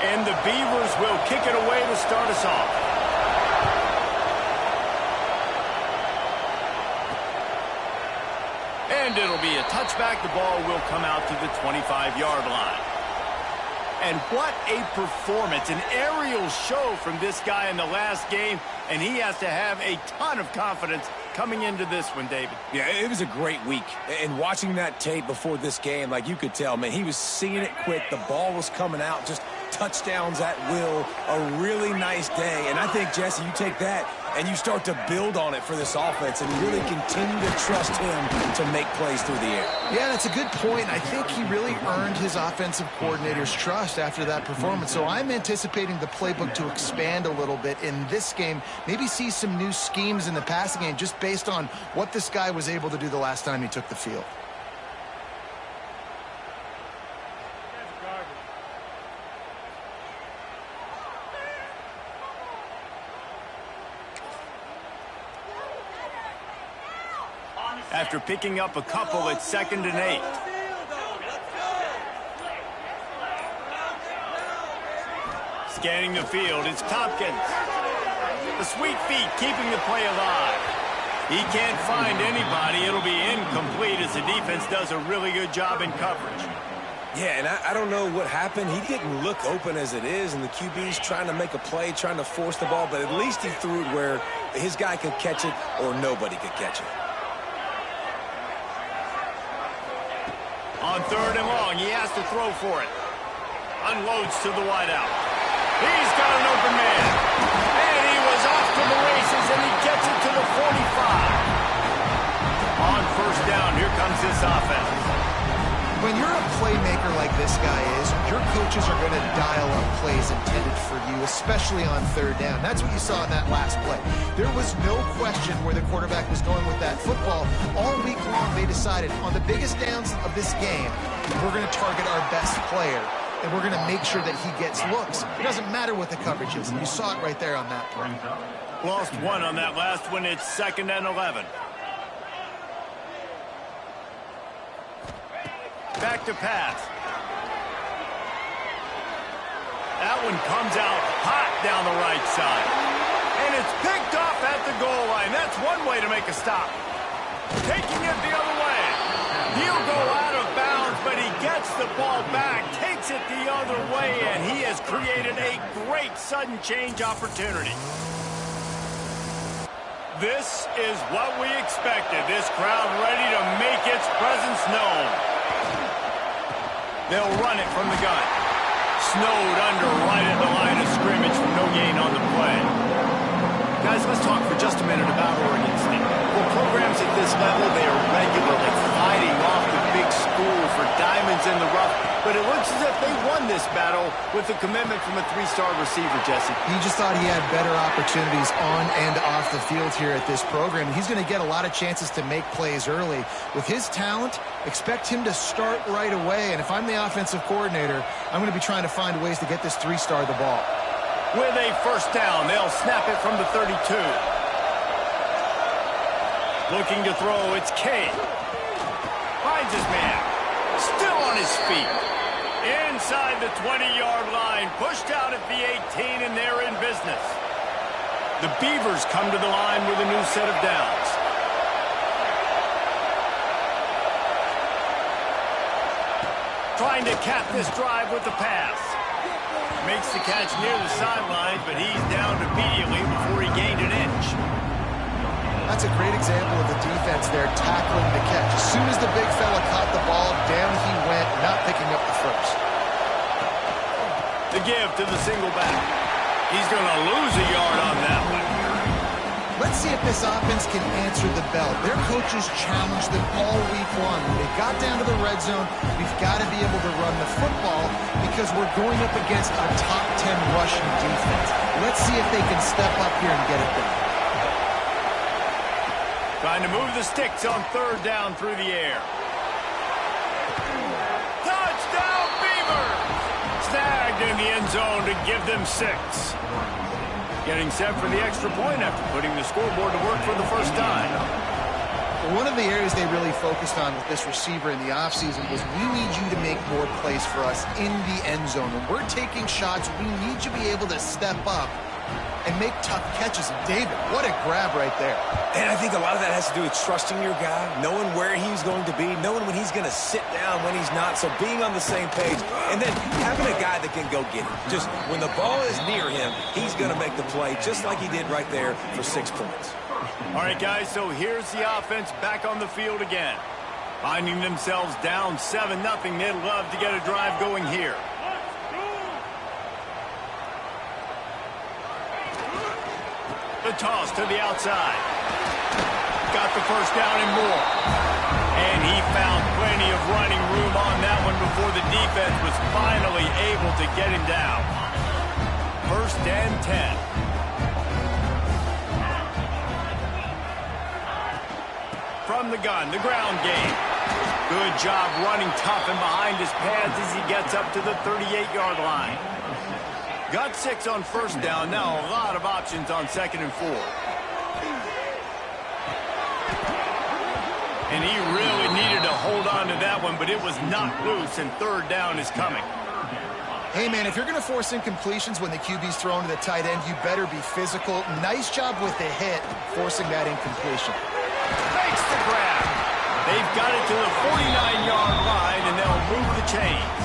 And the Beavers will kick it away to start us off. And it'll be a touchback. The ball will come out to the 25-yard line. And what a performance, an aerial show from this guy in the last game, and he has to have a ton of confidence coming into this one, David. Yeah, it was a great week. And watching that tape before this game, like you could tell, man, he was seeing it quick. The ball was coming out, just touchdowns at will. A really nice day. And I think, Jesse, you take that and you start to build on it for this offense and really continue to trust him to make plays through the air. Yeah, that's a good point. I think he really earned his offensive coordinator's trust after that performance. So I'm anticipating the playbook to expand a little bit in this game, maybe see some new schemes in the passing game just based on what this guy was able to do the last time he took the field. After picking up a couple, it's 2nd and 8. Scanning the field, it's Tompkins. The sweet feet keeping the play alive. He can't find anybody. It'll be incomplete as the defense does a really good job in coverage. Yeah, and I don't know what happened. He didn't look open as it is, and the QB's trying to make a play, trying to force the ball, but at least he threw it where his guy could catch it or nobody could catch it. On 3rd and long, he has to throw for it. Unloads to the wideout. He's got an open man. And he was off to the races, and he gets it to the 45. On 1st down, here comes this offense. When you're a playmaker like this guy is, your coaches are going to dial up plays intended for you, especially on 3rd down. That's what you saw in that last play. There was no question where the quarterback was going with that football. All week long, they decided on the biggest downs of this game, we're going to target our best player, and we're going to make sure that he gets looks. It doesn't matter what the coverage is, and you saw it right there on that play. Lost one on that last one. It's 2nd and 11. Back to pass. That one comes out hot down the right side. And it's picked off at the goal line. That's one way to make a stop. Taking it the other way. He'll go out of bounds, but he gets the ball back, takes it the other way, and he has created a great sudden change opportunity. This is what we expected. This crowd ready to make its presence known. They'll run it from the gun. Snowed under right at the line of scrimmage for no gain on the play. Guys, let's talk for just a minute about Oregon State. For programs at this level, they are regularly fighting off the big school for diamonds in the rough, but it looks as if they won this battle with the commitment from a 3-star receiver, Jesse. He just thought he had better opportunities on and off the field here at this program. He's going to get a lot of chances to make plays early. With his talent, expect him to start right away, and if I'm the offensive coordinator, I'm going to be trying to find ways to get this 3-star the ball. With a 1st down, they'll snap it from the 32. Looking to throw, it's Kane. Finds his man. Still on his feet. Inside the 20-yard line. Pushed out at the 18, and they're in business. The Beavers come to the line with a new set of downs. Trying to cap this drive with the pass. Makes the catch near the sideline, but he's down immediately before he gained an inch. That's a great example of the defense there tackling the catch. As soon as the big fella caught the ball, down he went, not picking up the first. The give to the single back. He's going to lose a yard on that one. Let's see if this offense can answer the bell. Their coaches challenged them all week long. When they got down to the red zone, we've got to be able to run the football because we're going up against a top 10 rushing defense. Let's see if they can step up here and get it done. Trying to move the sticks on 3rd down through the air. Touchdown, Beavers! Snagged in the end zone to give them 6. Getting set for the extra point after putting the scoreboard to work for the first time. One of the areas they really focused on with this receiver in the offseason was we need you to make more plays for us in the end zone. When we're taking shots, we need you to be able to step up and make tough catches. And David, what a grab right there. And I think a lot of that has to do with trusting your guy, knowing where he's going to be, knowing when he's going to sit down, when he's not, so being on the same page, and then having a guy that can go get it. Just when the ball is near him, he's going to make the play, just like he did right there for 6 points. All right, guys, so here's the offense back on the field again. Finding themselves down 7-0, they'd love to get a drive going here. The toss to the outside. Got the first down and more. And he found plenty of running room on that one before the defense was finally able to get him down. 1st and 10. From the gun, the ground game. Good job running tough and behind his pads as he gets up to the 38-yard line. Got 6 on 1st down. Now a lot of options on 2nd and 4. And he really needed to hold on to that one, but it was knocked loose, and 3rd down is coming. Hey, man, if you're going to force incompletions when the QB's thrown to the tight end, you better be physical. Nice job with the hit, forcing that incompletion. Makes the grab. They've got it to the 49-yard line, and they'll move the chains.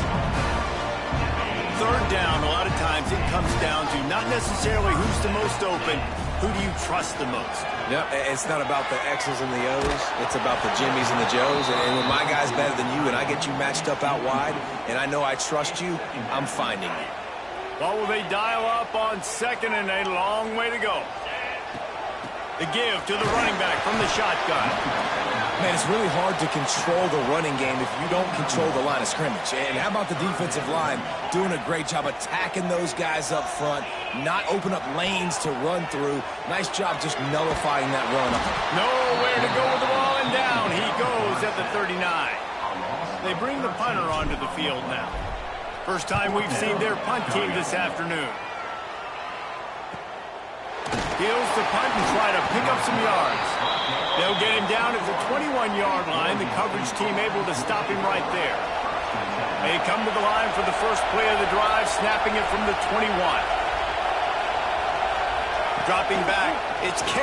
3rd down, a lot of times it comes down to not necessarily who's the most open, who do you trust the most? Yep, it's not about the X's and the O's. It's about the Jimmys and the Joes. And when my guy's better than you and I get you matched up out wide, and I know I trust you, I'm finding you. Well, will they dial up on 2nd and a long way to go? The give to the running back from the shotgun. Man, it's really hard to control the running game if you don't control the line of scrimmage. And how about the defensive line doing a great job attacking those guys up front, not open up lanes to run through. Nice job just nullifying that run. Nowhere to go with the ball, and down he goes at the 39. They bring the punter onto the field now. First time we've seen their punt team this afternoon. Heels the punt and try to pick up some yards. They'll get him down at the 21-yard line. The coverage team able to stop him right there. They come to the line for the first play of the drive, snapping it from the 21. Dropping back, it's K.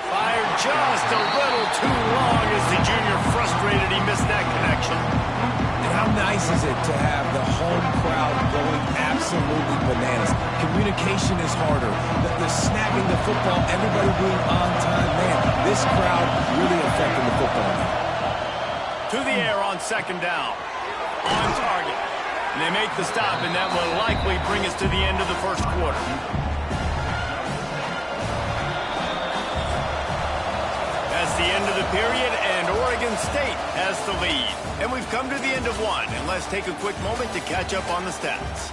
Fired just a little too long as the junior frustrated. He missed that connection. And how nice is it to have the home crowd going absolutely bananas? Communication is harder. The snapping the football, everybody being on time. Man, this crowd really affecting the football now. To the air on 2nd down. On target. And they make the stop, and that will likely bring us to the end of the 1st quarter. That's the end of the period, and Oregon State has the lead. And we've come to the end of 1, and let's take a quick moment to catch up on the stats.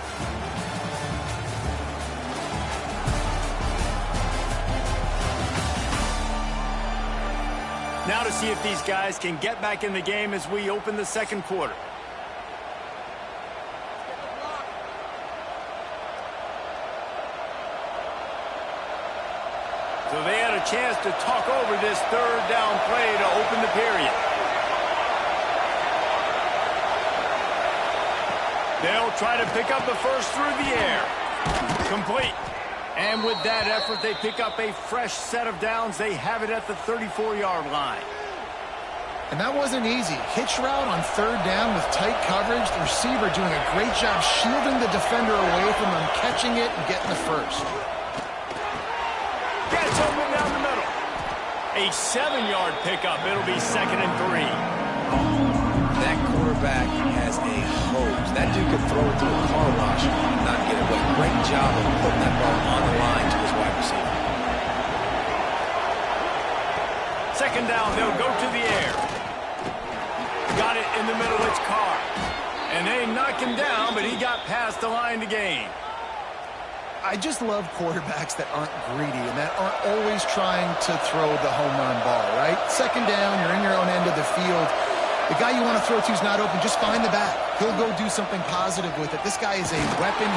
Now to see if these guys can get back in the game as we open the 2nd quarter. So they had a chance to talk over this 3rd down play to open the period. They'll try to pick up the first through the air. Complete. And with that effort, they pick up a fresh set of downs. They have it at the 34-yard line. And that wasn't easy. Hitch route on 3rd down with tight coverage. The receiver doing a great job shielding the defender away from him, catching it and getting the first. Gets open down the middle. A 7-yard pickup. It'll be 2nd and 3. That quarterback has a hose. That dude could throw it through a car wash and not get away. Great job of putting that ball on the line to his wide receiver. 2nd down, they'll go to the air. Got it in the middle, it's Carr. And they knock him down, but he got past the line to gain. I just love quarterbacks that aren't greedy and that aren't always trying to throw the home run ball, right? 2nd down, you're in your own end of the field. The guy you want to throw to is not open. Just find the back. He'll go do something positive with it. This guy is a weapon.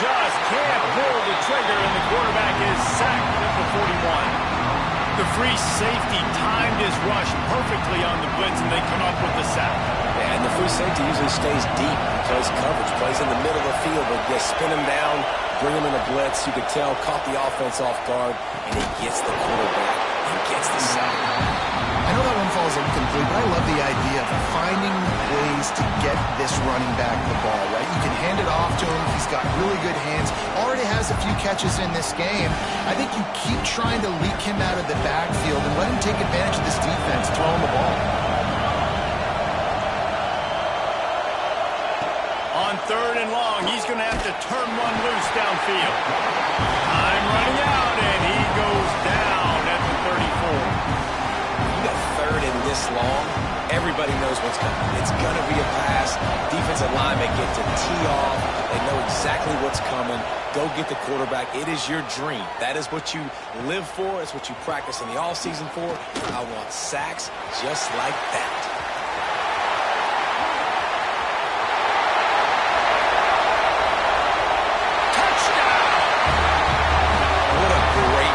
Just can't pull the trigger, and the quarterback is sacked at the 41. The free safety timed his rush perfectly on the blitz, and they come up with the sack. Yeah, and the free safety usually stays deep, plays coverage, plays in the middle of the field, but just spin him down, bring him in a blitz. You could tell, caught the offense off guard, and he gets the quarterback and gets the sack. I know that one falls incomplete, but I love the idea of finding ways to get this running back the ball, right? You can hand it off to him. He's got really good hands. Already has a few catches in this game. I think you keep trying to leak him out of the backfield and let him take advantage of this defense throwing the ball. On 3rd and long, he's going to have to turn one loose downfield. Time running out, and he goes down at the 34. This long, everybody knows what's coming. It's going to be a pass. Defensive linemen get to tee off. They know exactly what's coming. Go get the quarterback. It is your dream. That is what you live for. It's what you practice in the offseason for. I want sacks just like that.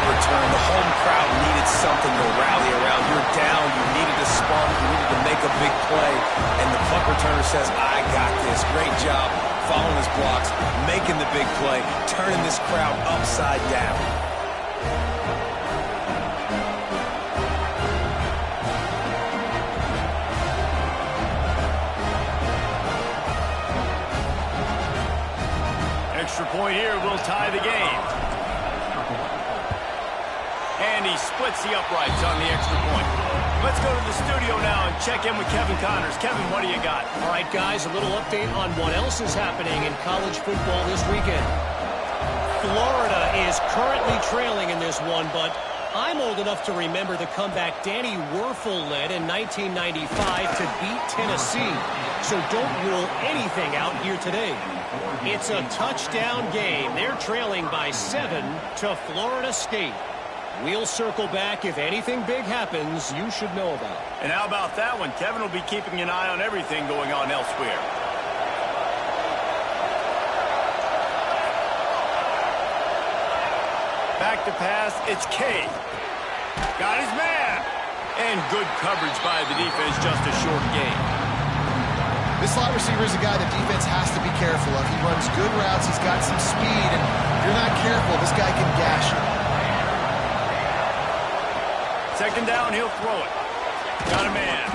Return. The home crowd needed something to rally around. You're down. You needed a spark. You needed to make a big play. And the punt returner says, I got this. Great job following his blocks, making the big play, turning this crowd upside down. Extra point here will tie the game. And he splits the uprights on the extra point. Let's go to the studio now and check in with Kevin Connors. Kevin, what do you got? All right, guys, a little update on what else is happening in college football this weekend. Florida is currently trailing in this one, but I'm old enough to remember the comeback Danny Wuerffel led in 1995 to beat Tennessee. So don't rule anything out here today. It's a touchdown game. They're trailing by 7 to Florida State. We'll circle back. If anything big happens, you should know about it. And how about that one? Kevin will be keeping an eye on everything going on elsewhere. Back to pass, it's K. Got his man. And good coverage by the defense, just a short gain. This slot receiver is a guy the defense has to be careful of. He runs good routes, he's got some speed, and if you're not careful, this guy can gash you. Second down, he'll throw it. Got a man.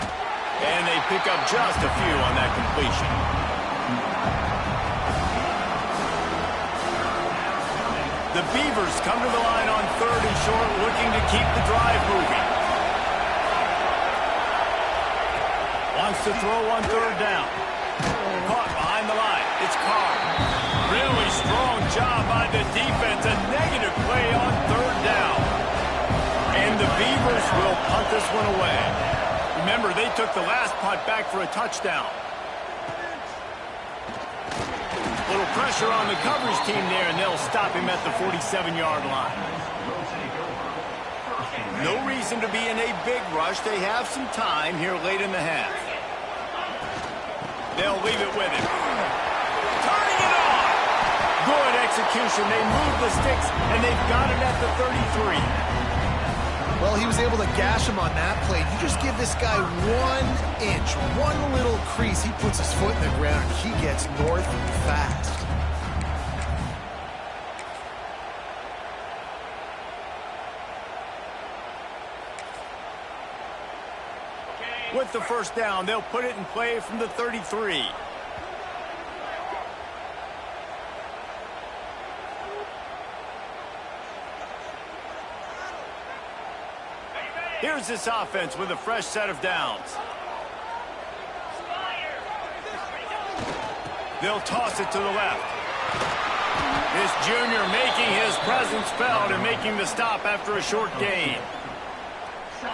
And they pick up just a few on that completion. The Beavers come to the line on 3rd and short, looking to keep the drive moving. Wants to throw on 3rd down. Caught behind the line. It's Carr. Really strong job by the defense. A negative play on 3rd down. And the Beavers will punt this one away. Remember, they took the last punt back for a touchdown. Little pressure on the coverage team there, and they'll stop him at the 47-yard line. No reason to be in a big rush. They have some time here late in the half. They'll leave it with him. Turning it on! Good execution. They move the sticks, and they've got it at the 33. Well, he was able to gash him on that play. You just give this guy 1 inch, one little crease, he puts his foot in the ground, and he gets north fast. With the first down, they'll put it in play from the 33. Here's this offense with a fresh set of downs. They'll toss it to the left. This junior making his presence felt and making the stop after a short gain.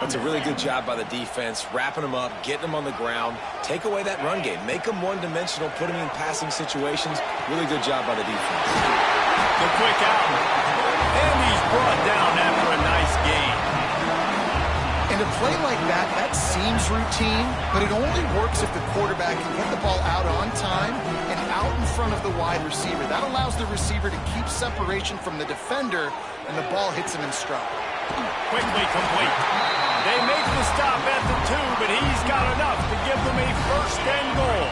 That's a really good job by the defense, wrapping them up, getting them on the ground, take away that run game, make them one-dimensional, put them in passing situations. Really good job by the defense. The quick out. And he's brought down after a nice gain. And a play like that, that seems routine, but it only works if the quarterback can get the ball out on time and out in front of the wide receiver. That allows the receiver to keep separation from the defender, and the ball hits him in stride. Quickly complete. They make the stop at the 2, but he's got enough to give them a first and goal.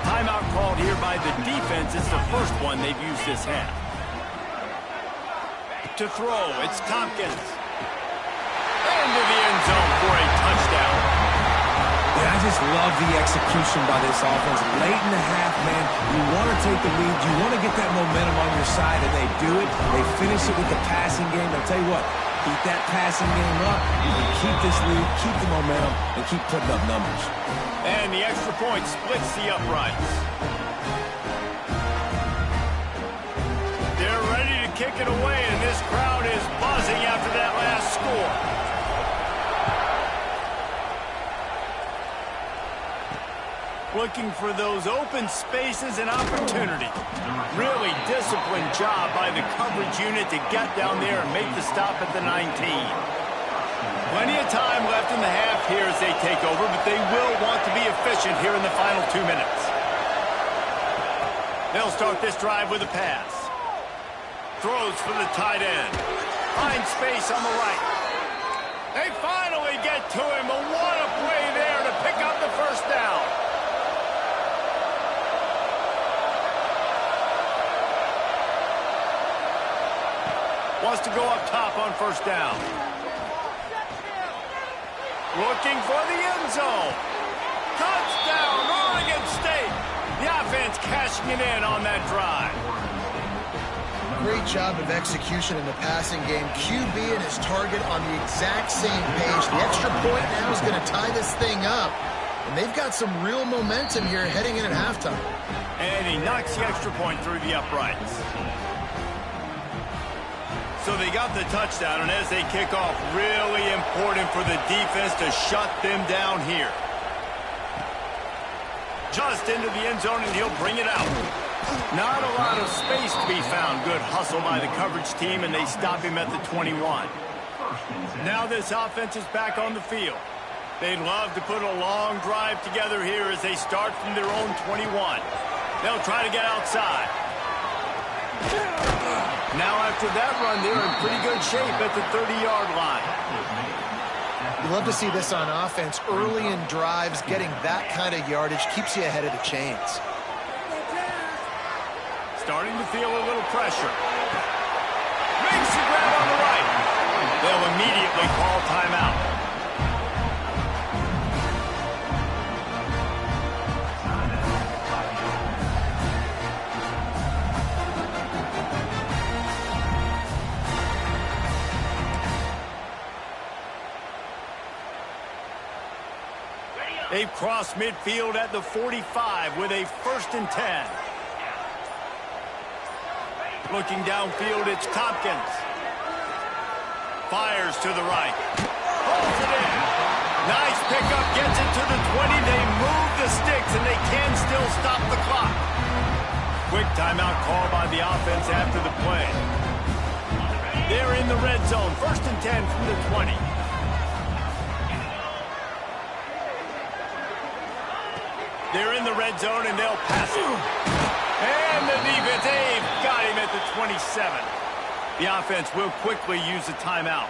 Timeout called here by the defense. It's the first one they've used this half. To throw, it's Tompkins. Into the end zone for a touchdown. Yeah, I just love the execution by this offense. Late in the half, man, you want to take the lead. You want to get that momentum on your side, and they do it. They finish it with the passing game. I'll tell you what, keep that passing game up. You can keep this lead, keep the momentum, and keep putting up numbers. And the extra point splits the uprights. They're ready to kick it away, and this crowd is buzzing after that last score. Looking for those open spaces and opportunity. Really disciplined job by the coverage unit to get down there and make the stop at the 19. Plenty of time left in the half here as they take over, but they will want to be efficient here in the final 2 minutes. They'll start this drive with a pass. Throws for the tight end. Finds space on the right. They finally get to him, but what a play there to pick up the first down. Wants to go up top on first down. Looking for the end zone. Touchdown, Oregon State. The offense cashing it in on that drive. Great job of execution in the passing game. QB and his target on the exact same page. The extra point now is going to tie this thing up. And they've got some real momentum here heading in at halftime. And he knocks the extra point through the uprights. So they got the touchdown, and as they kick off, really important for the defense to shut them down here. Just into the end zone, and he'll bring it out. Not a lot of space to be found. Good hustle by the coverage team, and they stop him at the 21. Now this offense is back on the field. They'd love to put a long drive together here as they start from their own 21. They'll try to get outside. Now after that run, they're in pretty good shape at the 30-yard line. You love to see this on offense. Early in drives, getting that kind of yardage keeps you ahead of the chains. Starting to feel a little pressure. Makes the grab on the right. They'll immediately call timeout. They've crossed midfield at the 45 with a 1st and 10. Looking downfield, it's Tompkins. Fires to the right. Holds it in. Nice pickup, gets it to the 20. They move the sticks, and they can still stop the clock. Quick timeout call by the offense after the play. They're in the red zone. 1st and 10 from the 20. They're in the red zone, and they'll pass it. And the defense, they've got him at the 27. The offense will quickly use a timeout.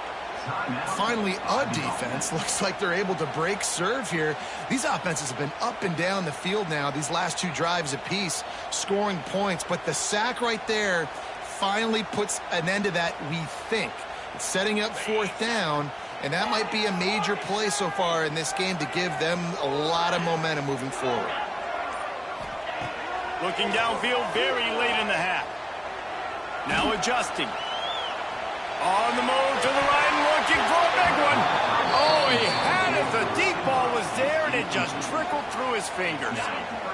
Finally, a defense. Looks like they're able to break serve here. These offenses have been up and down the field now, these last 2 drives apiece, scoring points. But the sack right there finally puts an end to that, we think. It's setting up 4th down. And that might be a major play so far in this game to give them a lot of momentum moving forward. Looking downfield very late in the half. Now adjusting. On the move to the right and looking for a big one. Oh, he had it. The deep ball was there, and it just trickled through his fingers.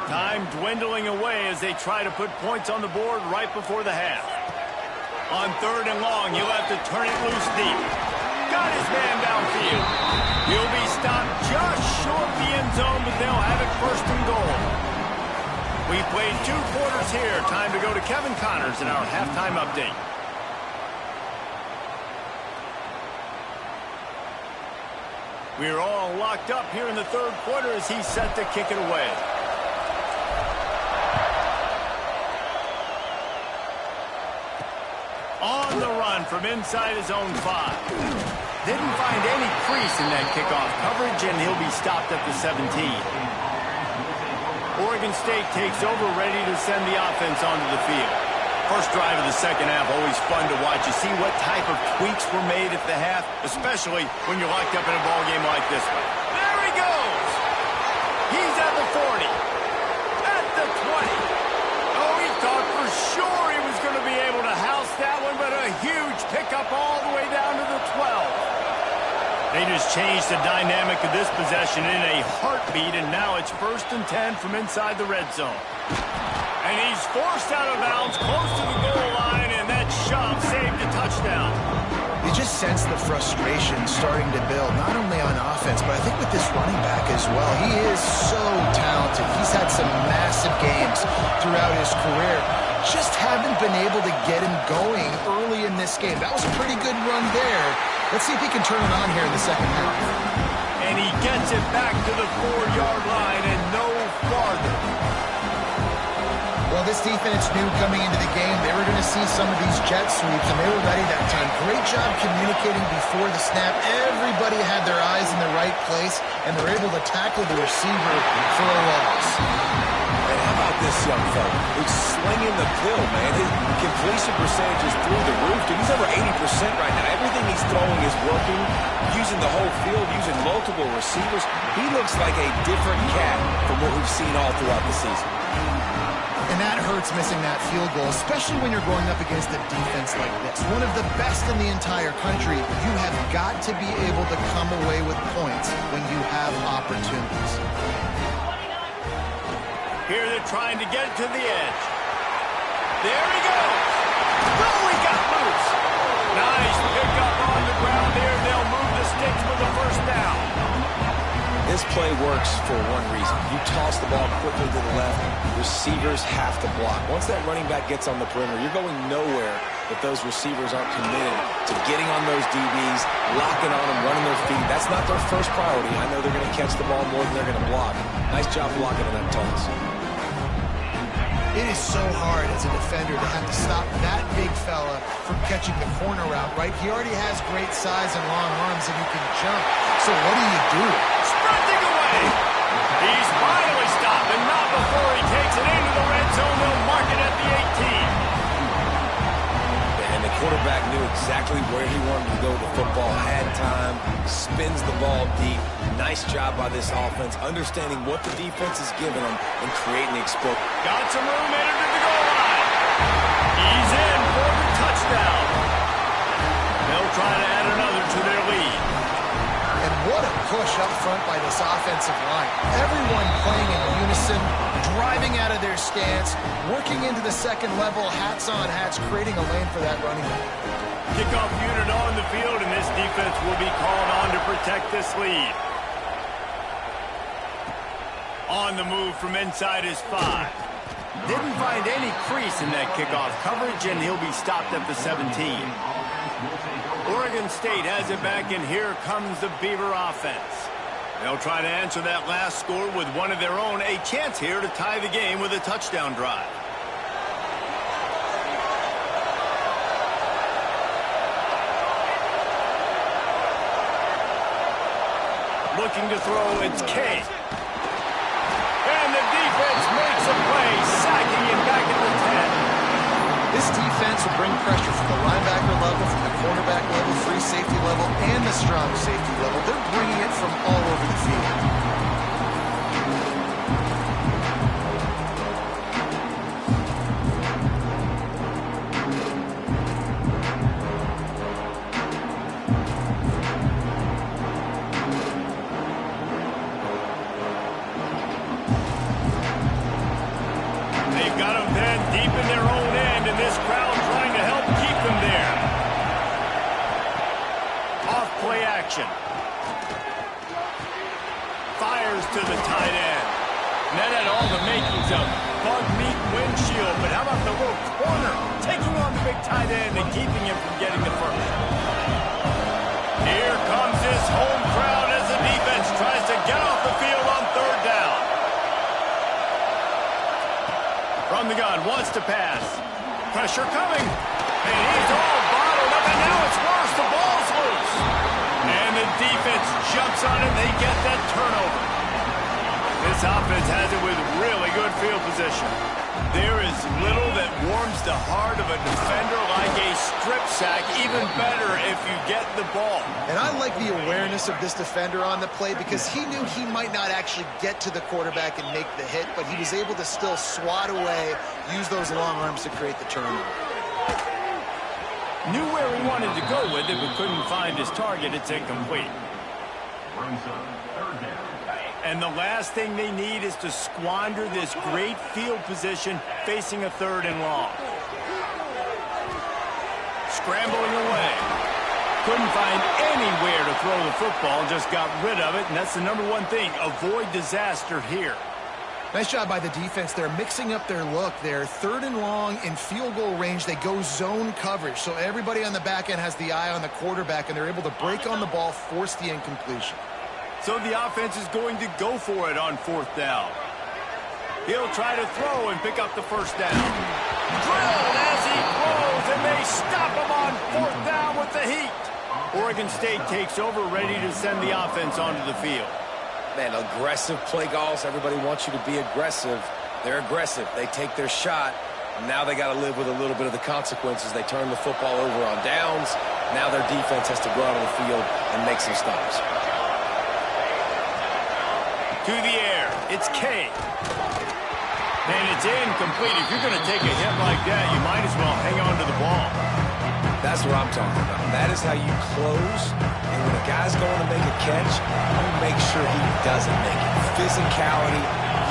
Time dwindling away as they try to put points on the board right before the half. On 3rd and long, he'll have to turn it loose deep. Got his man downfield. He'll be stopped just short the end zone, but they'll have it 1st and goal. We played 2 quarters here. Time to go to Kevin Connors in our halftime update. We're all locked up here in the 3rd quarter as he's set to kick it away. On the run from inside his own 5. Didn't find any crease in that kickoff coverage, and he'll be stopped at the 17. Oregon State takes over, ready to send the offense onto the field. First drive of the second half, always fun to watch. You see what type of tweaks were made at the half, especially when you're locked up in a ball game like this one. There he goes! He's at the 40. At the 20. Oh, he thought for sure he was going to be able to house that one, but a huge pickup all the way down to the 12. They just changed the dynamic of this possession in a heartbeat, and now it's 1st and 10 from inside the red zone. And he's forced out of bounds close to the goal line, and that shove saved a touchdown. You just sense the frustration starting to build, not only on offense, but I think with this running back as well. He is so talented. He's had some massive games throughout his career. Just haven't been able to get him going early in this game. That was a pretty good run there. Let's see if he can turn it on here in the second half. And he gets it back to the 4-yard line and no farther. Well, this defense knew coming into the game they were going to see some of these jet sweeps, and they were ready that time. Great job communicating before the snap. Everybody had their eyes in the right place, and they're able to tackle the receiver for a loss. And how about this young fella who's slinging the pill, man? His completion percentage is through the roof. Dude, he's over 80% right now. Everything he's throwing is working, using the whole field, using multiple receivers. He looks like a different cat from what we've seen all throughout the season. And that hurts missing that field goal, especially when you're going up against a defense like this. One of the best in the entire country. You have got to be able to come away with points when you have opportunities. Here they're trying to get to the edge. There he goes. Oh, he got loose. Nice pickup on the ground here. They'll move the sticks for the first down. This play works for one reason. You toss the ball quickly to the left, receivers have to block. Once that running back gets on the perimeter, you're going nowhere if those receivers aren't committed to getting on those DBs, locking on them, running their feet. That's not their first priority. I know they're going to catch the ball more than they're going to block. Nice job blocking on that toss. It is so hard as a defender to have to stop that big fella from catching the corner route, right? He already has great size and long arms, and he can jump. So what do you do? Sprinting away. He's finally stopped, and not before he takes it into the red zone. They'll mark it at the 18. And the quarterback knew exactly where he wanted to go with the football, had time, spins the ball deep. Nice job by this offense, understanding what the defense is giving them and creating the explosion. Got some room, entered to the goal line. He's in for the touchdown. They'll try to add another to their lead. And what a push up front by this offensive line. Everyone playing in unison, driving out of their stance, working into the second level, hats on hats, creating a lane for that running back. Kickoff unit on the field, and this defense will be called on to protect this lead. On the move from inside his 5. Didn't find any crease in that kickoff coverage, and he'll be stopped at the 17. Oregon State has it back, and here comes the Beaver offense. They'll try to answer that last score with one of their own. A chance here to tie the game with a touchdown drive. Looking to throw, it's K. And the defense makes a play, sacking him back at the 10. This defense will bring pressure from the linebacker level, from the cornerback level, free safety level, and the strong safety level. They're bringing it from all over the field. Fires to the tight end. That had all the makings of bug meat windshield, but how about the little corner taking on the big tight end and keeping him from getting the first? Here comes this home crowd as the defense tries to get off the field on third down. From the gun, wants to pass. Pressure coming, and he's all bottled up, and what's worse, the ball's loose. And the defense jumps on it, they get that turnover. This offense has it with really good field position. There is little that warms the heart of a defender like a strip sack, even better if you get the ball. And I like the awareness of this defender on the play because he knew he might not actually get to the quarterback and make the hit, but he was able to still swat away, use those long arms to create the turnover. Knew where he wanted to go with it, but couldn't find his target. It's incomplete. And the last thing they need is to squander this great field position facing a 3rd and long. Scrambling away. Couldn't find anywhere to throw the football, just got rid of it, and that's the #1 thing. Avoid disaster here. Nice job by the defense. They're mixing up their look. They're 3rd and long in field goal range. They go zone coverage, so everybody on the back end has the eye on the quarterback, and they're able to break on the ball, force the incompletion. So the offense is going to go for it on 4th down. He'll try to throw and pick up the 1st down. Drilled as he throws, and they stop him on 4th down with the heat. Oregon State takes over, ready to send the offense onto the field. Man, aggressive play calls. Everybody wants you to be aggressive. They're aggressive. They take their shot. Now they got to live with a little bit of the consequences. They turn the football over on downs. Now their defense has to go out on the field and make some stops. To the air, it's K. And it's incomplete. If you're going to take a hit like that, you might as well hang on to the ball. That's what I'm talking about. That is how you close. And when a guy's going to make a catch, you make sure he doesn't make it. Physicality,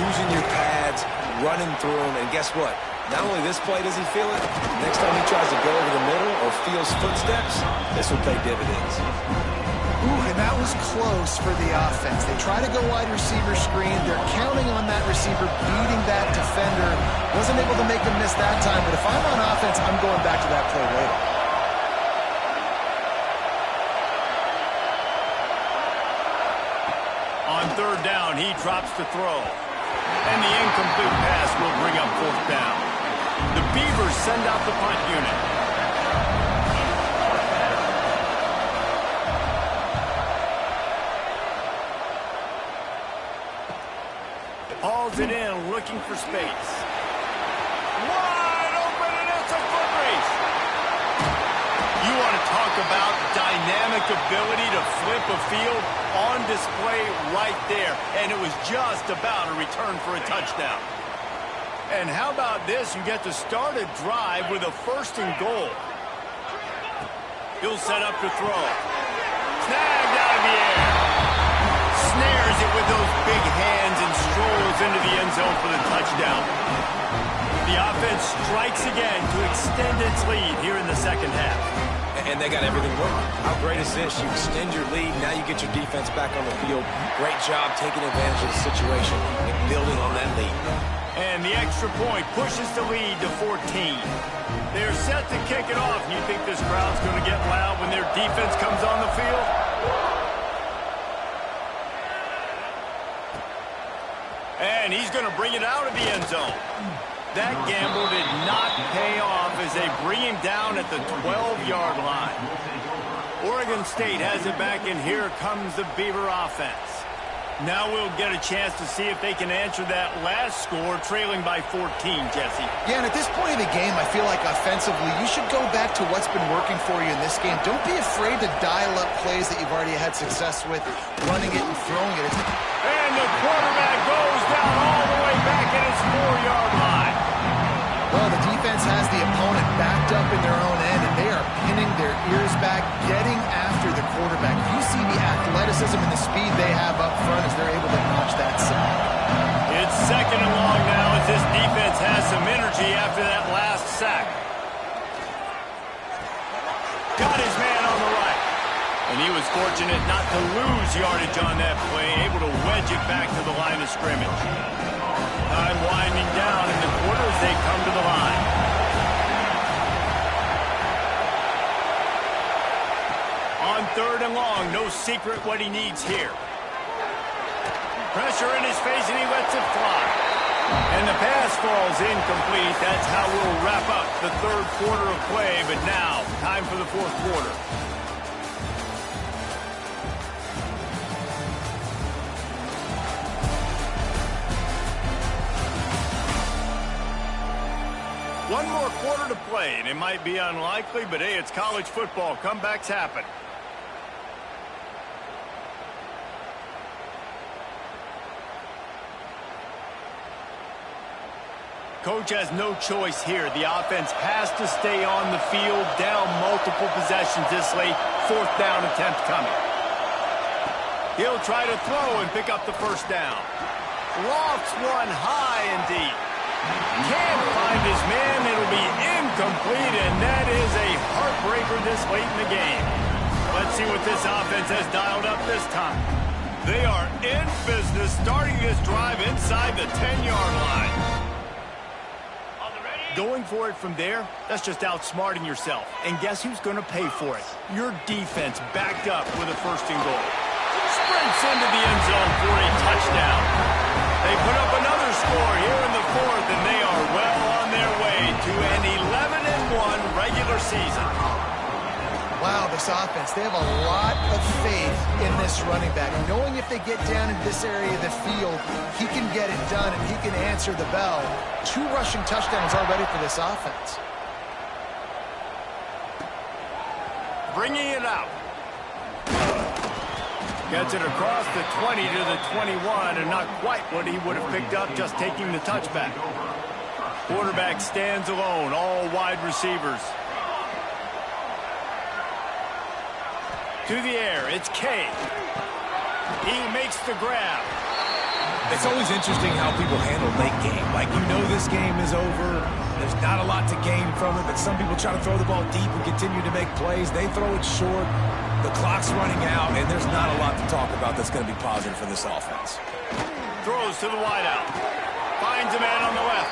using your pads, running through them. And guess what? Not only this play does he feel it, next time he tries to go over the middle or feels footsteps, this will pay dividends. Ooh, and that was close for the offense. They try to go wide receiver screen. They're counting on that receiver beating that defender. Wasn't able to make him miss that time, but if I'm on offense, I'm going back to that play later. On 3rd down, he drops to throw. And the incomplete pass will bring up 4th down. The Beavers send out the punt unit. Hauls it in, looking for space. Wide open, and it's a foot race. You want to talk about dynamic ability to flip a field on display right there. And it was just about a return for a touchdown. And how about this? You get to start a drive with a 1st and goal. He'll set up to throw. Snagged out of the air. Snares it with those big hands and strolls into the end zone for the touchdown. The offense strikes again to extend its lead here in the 2nd half. And they got everything working. How great is this? You extend your lead, now you get your defense back on the field. Great job taking advantage of the situation and building on that lead. And the extra point pushes the lead to 14. They're set to kick it off. You think this crowd's going to get loud when their defense comes on the field? And he's going to bring it out of the end zone. That gamble did not pay off as they bring him down at the 12-yard line. Oregon State has it back, and here comes the Beaver offense. Now we'll get a chance to see if they can answer that last score, trailing by 14, Jesse. Yeah, and at this point in the game, I feel like offensively, you should go back to what's been working for you in this game. Don't be afraid to dial up plays that you've already had success with, running it and throwing it. And the quarterback goes down all the way back at his 4-yard line. Well, the defense has the opponent backed up in their own end, and they are pinning their ears back, getting after the quarterback. You see the athleticism and the speed they have up front as they're able to notch that sack. It's 2nd and long now as this defense has some energy after that last sack. Got his man on the right. And he was fortunate not to lose yardage on that play, able to wedge it back to the line of scrimmage. Time winding down in the quarter as they come to the line. On 3rd and long, no secret what he needs here. Pressure in his face, and he lets it fly. And the pass falls incomplete. That's how we'll wrap up the third quarter of play. But now, time for the fourth quarter. One more quarter to play, and it might be unlikely, but hey, it's college football. Comebacks happen. Coach has no choice here. The offense has to stay on the field, down multiple possessions this late. Fourth down attempt coming. He'll try to throw and pick up the first down. Lofts one high and deep. Can't find his man. It'll be incomplete, and that is a heartbreaker this late in the game. Let's see what this offense has dialed up this time. They are in business, starting this drive inside the 10-yard line. Going for it from there, that's just outsmarting yourself. And guess who's going to pay for it? Your defense backed up with a first and goal. Sprints into the end zone for a touchdown. They put up another score here in the fourth, and they are well on their way to an 11-1 regular season. Wow, this offense, they have a lot of faith in this running back. Knowing if they get down in this area of the field, he can get it done and he can answer the bell. 2 rushing touchdowns already for this offense. Bringing it out. Gets it across the 20 to the 21, and not quite what he would have picked up just taking the touchback. Quarterback stands alone, all wide receivers. To the air, it's Kay. He makes the grab. It's always interesting how people handle late game. Like, you know this game is over. There's not a lot to gain from it, but some people try to throw the ball deep and continue to make plays. They throw it short. The clock's running out, and there's not a lot to talk about that's going to be positive for this offense. Throws to the wideout. Finds a man on the left.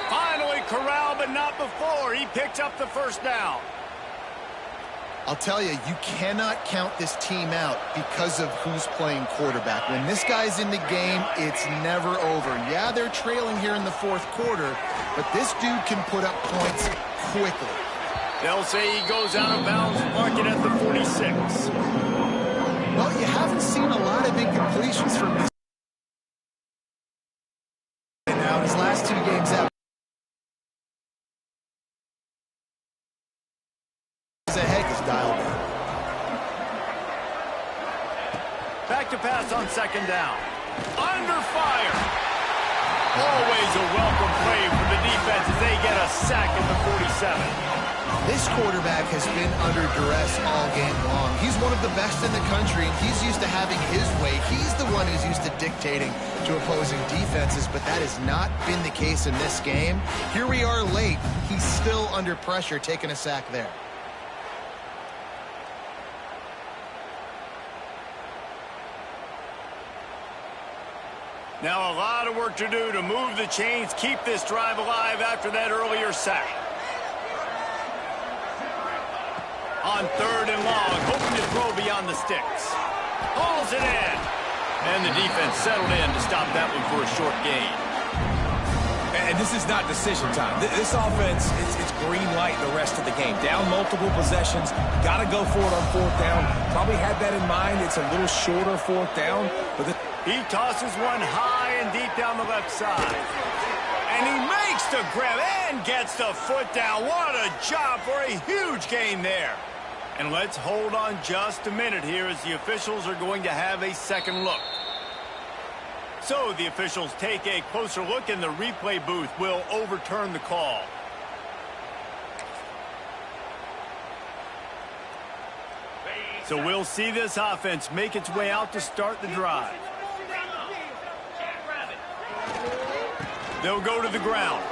Finally corralled, but not before. He picks up the first down. I'll tell you, you cannot count this team out because of who's playing quarterback. When this guy's in the game, it's never over. Yeah, they're trailing here in the fourth quarter, but this dude can put up points quickly. They'll say he goes out of bounds, mark it at the 46. Well, you haven't seen a lot of incompletions from this now. His last 2 games out. Ahead is dialed in. Back to pass on second down. Under fire. Always a welcome play for the defense as they get a sack at the 47. This quarterback has been under duress all game long. He's one of the best in the country, and he's used to having his way. He's the one who's used to dictating to opposing defenses, but that has not been the case in this game. Here we are late. He's still under pressure, taking a sack there. Now a lot of work to do to move the chains, keep this drive alive after that earlier sack. On third and long, hoping to throw beyond the sticks. Pulls it in. And the defense settled in to stop that one for a short gain. And this is not decision time. This offense, it's green light the rest of the game. Down multiple possessions. Got to go for it on fourth down. Probably had that in mind. It's a little shorter fourth down. But he tosses one high and deep down the left side. And he makes the grab and gets the foot down. What a job for a huge gain there. And let's hold on just a minute here as the officials are going to have a second look. So the officials take a closer look, and the replay booth will overturn the call. So we'll see this offense make its way out to start the drive. They'll go to the ground.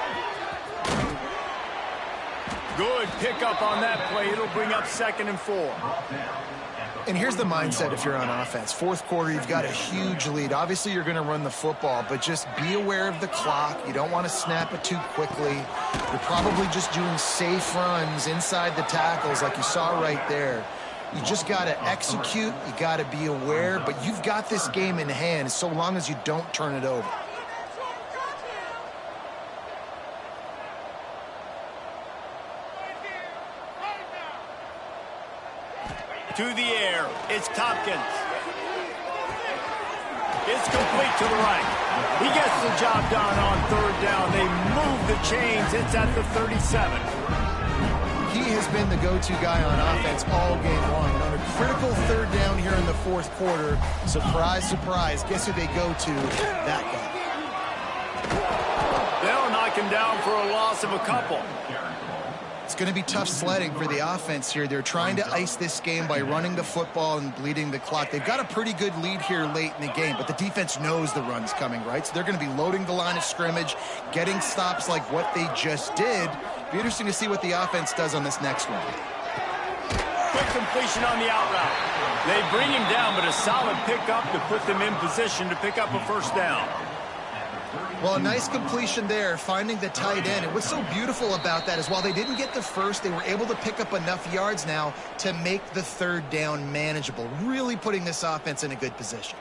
Good pickup on that play. It'll bring up 2nd and 4. And here's the mindset if you're on offense. Fourth quarter, you've got a huge lead. Obviously, you're going to run the football, but just be aware of the clock. You don't want to snap it too quickly. You're probably just doing safe runs inside the tackles like you saw right there. You just got to execute. You got to be aware, but you've got this game in hand so long as you don't turn it over. To the air, it's Tompkins. It's complete to the right. He gets the job done on third down. They move the chains. It's at the 37. He has been the go-to guy on offense all game long. And on a critical third down here in the fourth quarter, surprise, surprise, guess who they go to? That guy. They'll knock him down for a loss of a couple. It's going to be tough sledding for the offense here. They're trying to ice this game by running the football and bleeding the clock. They've got a pretty good lead here late in the game, but the defense knows the run's coming, right? So they're going to be loading the line of scrimmage, getting stops like what they just did. Be interesting to see what the offense does on this next one. Quick completion on the out route. They bring him down, but a solid pickup to put them in position to pick up a first down. Well, a nice completion there, finding the tight end. And what's so beautiful about that is while they didn't get the first, they were able to pick up enough yards now to make the third down manageable, really putting this offense in a good position.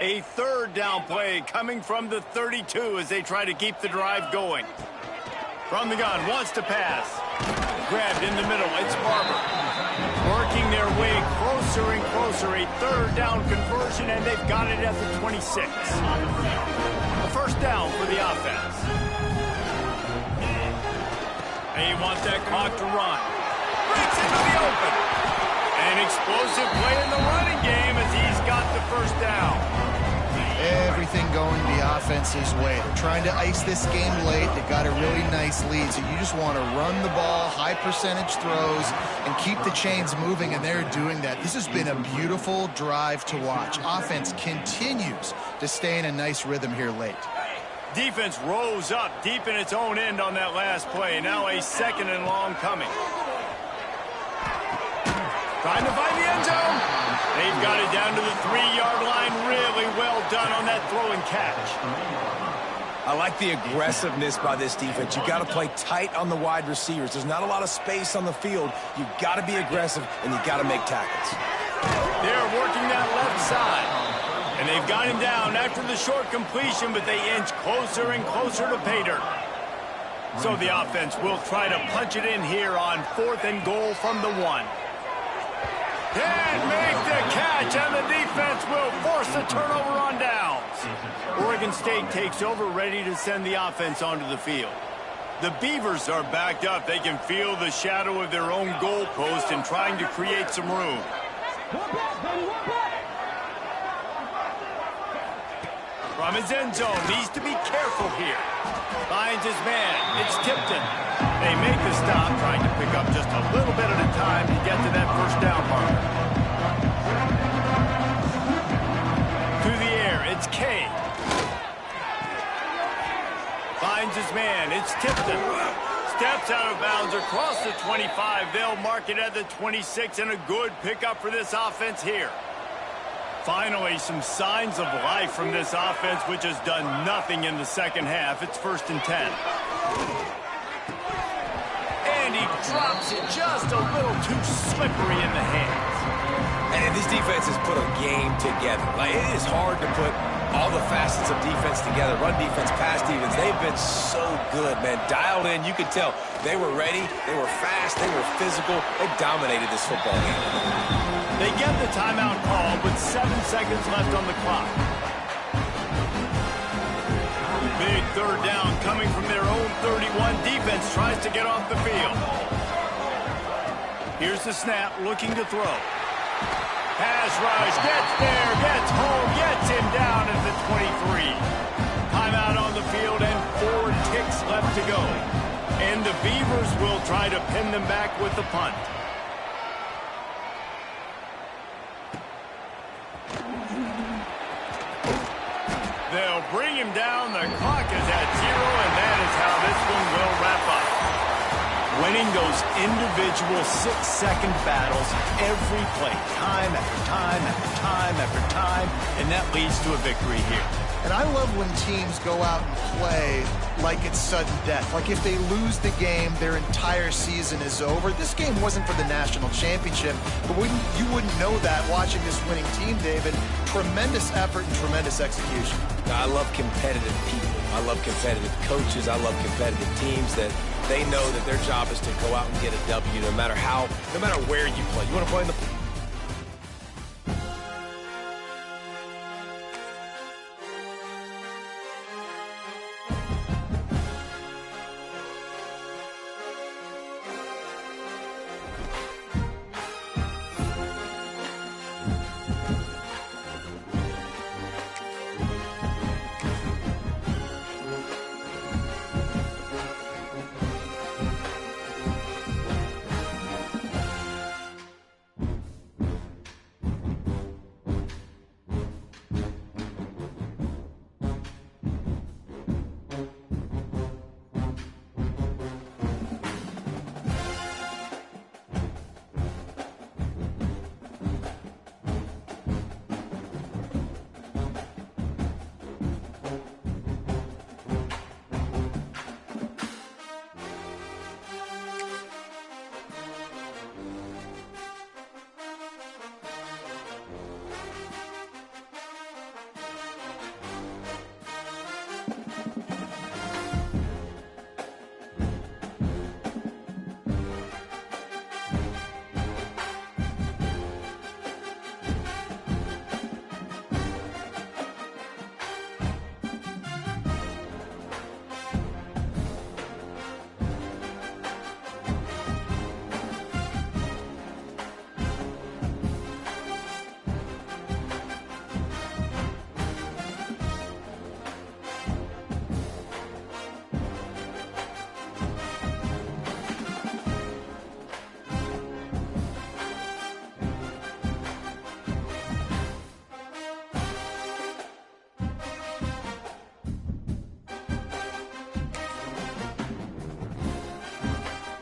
A third down play coming from the 32 as they try to keep the drive going. From the gun, wants to pass. Grabbed in the middle, it's Barber. Working their way closer and closer. A third down conversion, and they've got it at the 26. A first down for the offense. They want that clock to run. Breaks into the open. An explosive play in the running game as he's got the first down. Everything going the offense's way. They're trying to ice this game late. They've got a really nice lead, so you just want to run the ball, high percentage throws, and keep the chains moving, and they're doing that. This has been a beautiful drive to watch. Offense continues to stay in a nice rhythm here late. Defense rose up deep in its own end on that last play. Now a second and long coming. Trying to find the end zone. They've got it down to the 3-yard line. Really well done on that throw and catch. I like the aggressiveness by this defense. You've got to play tight on the wide receivers. There's not a lot of space on the field. You've got to be aggressive, and you've got to make tackles. They're working that left side. And they've got him down after the short completion, but they inch closer and closer to pay dirt. So the offense will try to punch it in here on 4th and goal from the 1. Can't make the catch, and the defense will force a turnover on downs. Oregon State takes over, ready to send the offense onto the field. The Beavers are backed up. They can feel the shadow of their own goalpost and trying to create some room. From his end zone, needs to be careful here. Finds his man. It's Tipton. They make the stop, trying to pick up just a little bit at a time to get to that first down marker. To the air, it's Kay. Finds his man. It's Tipton. Steps out of bounds across the 25. They'll mark it at the 26, and a good pickup for this offense here. Finally, some signs of life from this offense, which has done nothing in the second half. It's 1st and 10. And he drops it just a little too slippery in the hands. And this defense has put a game together. Like, it is hard to put all the facets of defense together. Run defense, pass defense. They've been so good, man. Dialed in. You could tell they were ready. They were fast. They were physical. They dominated this football game. They get the timeout call with 7 seconds left on the clock. Big third down coming from their own 31. Defense tries to get off the field. Here's the snap, looking to throw. Pass rush, gets there, gets home, gets him down at the 23. Timeout on the field and 4 ticks left to go. And the Beavers will try to pin them back with the punt. They'll bring him down. The clock is at 0, and that is how this one will wrap up. Winning those individual 6-second battles every play, time after time after time after time, and that leads to a victory here. And I love when teams go out and play like it's sudden death. Like if they lose the game, their entire season is over. This game wasn't for the national championship, but you wouldn't know that watching this winning team, David. Tremendous effort and tremendous execution. I love competitive people. I love competitive coaches. I love competitive teams that they know that their job is to go out and get a W no matter where you play. You want to play in the